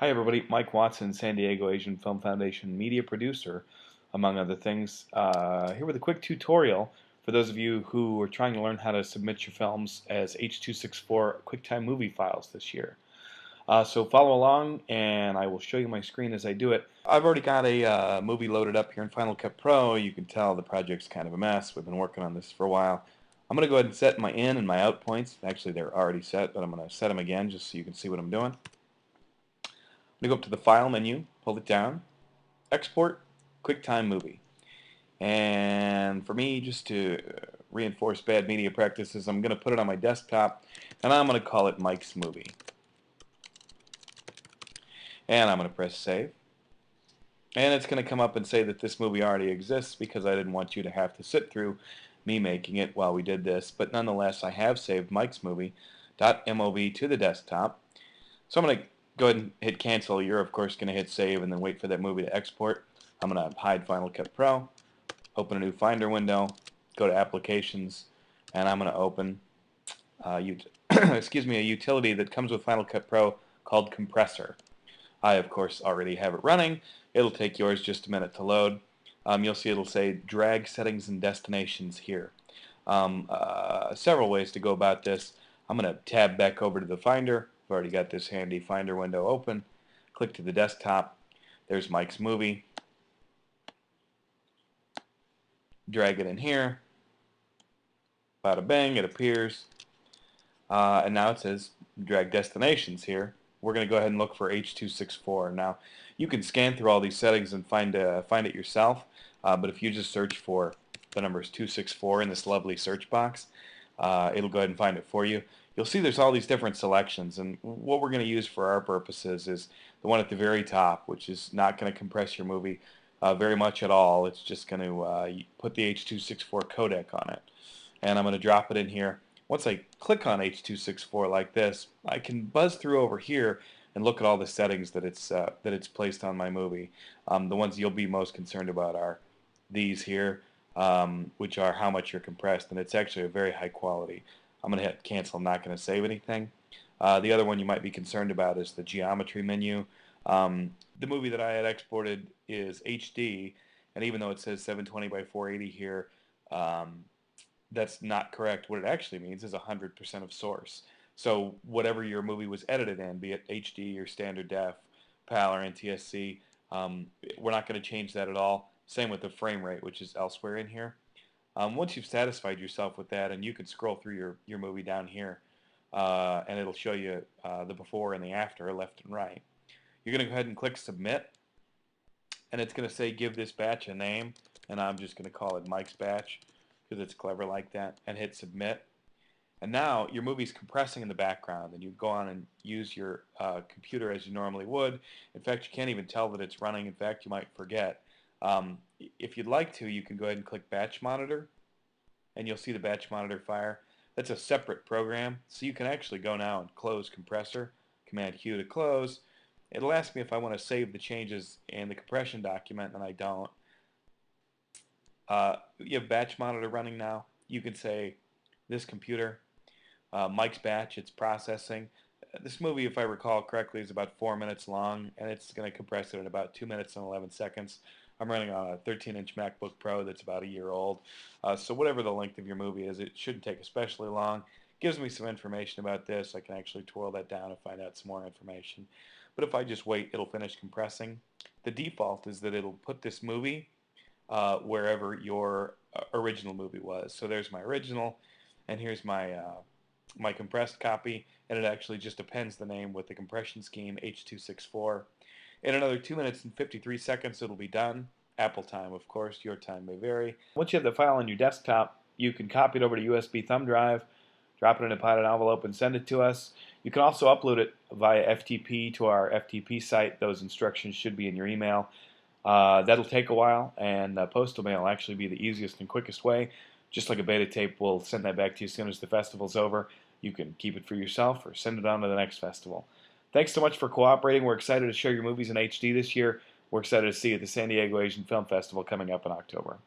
Hi everybody, Mike Watson, San Diego Asian Film Foundation media producer, among other things. Here with a quick tutorial for those of you who are trying to learn how to submit your films as H.264 QuickTime movie files this year. So follow along and I will show you my screen as I do it. I've already got a movie loaded up here in Final Cut Pro. You can tell the project's kind of a mess. We've been working on this for a while. I'm going to go ahead and set my in and my out points. Actually, they're already set, but I'm going to set them again just so you can see what I'm doing. I'm going to go up to the File menu, hold it down, Export, QuickTime Movie. And for me, just to reinforce bad media practices, I'm going to put it on my desktop, and I'm going to call it Mike's Movie. And I'm going to press Save. And it's going to come up and say that this movie already exists because I didn't want you to have to sit through me making it while we did this. But nonetheless, I have saved Mike's Movie.mov to the desktop. So I'm going to go ahead and hit cancel. You're of course going to hit save and then wait for that movie to export. I'm going to hide Final Cut Pro, open a new Finder window, go to Applications, and I'm going to open a utility that comes with Final Cut Pro called Compressor. I of course already have it running. It'll take yours just a minute to load. You'll see it'll say Drag Settings and Destinations here. Several ways to go about this. I'm going to tab back over to the Finder. I've already got this handy Finder window open. Click to the desktop. There's Mike's Movie. Drag it in here. Bada bang, it appears. And now it says Drag Destinations here. We're going to go ahead and look for H.264. Now, you can scan through all these settings and find it yourself, but if you just search for the numbers 264 in this lovely search box, it'll go ahead and find it for you. You'll see there's all these different selections, and what we're going to use for our purposes is the one at the very top, which is not going to compress your movie very much at all. It's just going to put the H.264 codec on it, and I'm going to drop it in here. Once I click on H.264 like this, I can buzz through over here and look at all the settings that it's placed on my movie. The ones you'll be most concerned about are these here, which are how much you're compressed, and it's actually a very high quality. I'm going to hit cancel. I'm not going to save anything. The other one you might be concerned about is the geometry menu. The movie that I had exported is HD, and even though it says 720 by 480 here, that's not correct. What it actually means is 100% of source. So whatever your movie was edited in, be it HD or standard def, PAL or NTSC, we're not going to change that at all. Same with the frame rate, which is elsewhere in here. Once you've satisfied yourself with that, and you can scroll through your movie down here, and it'll show you the before and the after, left and right. You're going to go ahead and click Submit, and it's going to say give this batch a name, and I'm just going to call it Mike's Batch because it's clever like that, and hit Submit. And now your movie's compressing in the background, and you go on and use your computer as you normally would. In fact, you can't even tell that it's running. In fact, you might forget. If you'd like to, you can go ahead and click Batch Monitor, and you'll see the Batch Monitor fire. That's a separate program, so you can actually go now and close Compressor, Command Q to close. It'll ask me if I want to save the changes in the compression document, and I don't. You have Batch Monitor running now. You can say, this computer, Mike's Batch, it's processing. This movie, if I recall correctly, is about 4 minutes long, and it's going to compress it in about 2 minutes and 11 seconds. I'm running on a 13-inch MacBook Pro that's about a year old. So whatever the length of your movie is, it shouldn't take especially long. Gives me some information about this. I can actually twirl that down and find out some more information. But if I just wait, it'll finish compressing. The default is that it'll put this movie wherever your original movie was. So there's my original, and here's my my compressed copy, and it actually just appends the name with the compression scheme H.264. In another 2 minutes and 53 seconds, it'll be done. Apple time, of course. Your time may vary. Once you have the file on your desktop, you can copy it over to USB thumb drive, drop it in a padded envelope, and send it to us. You can also upload it via FTP to our FTP site. Those instructions should be in your email. That'll take a while, and postal mail will actually be the easiest and quickest way. Just like a beta tape, we'll send that back to you as soon as the festival's over. You can keep it for yourself or send it on to the next festival. Thanks so much for cooperating. We're excited to show your movies in HD this year. We're excited to see you at the San Diego Asian Film Festival coming up in October.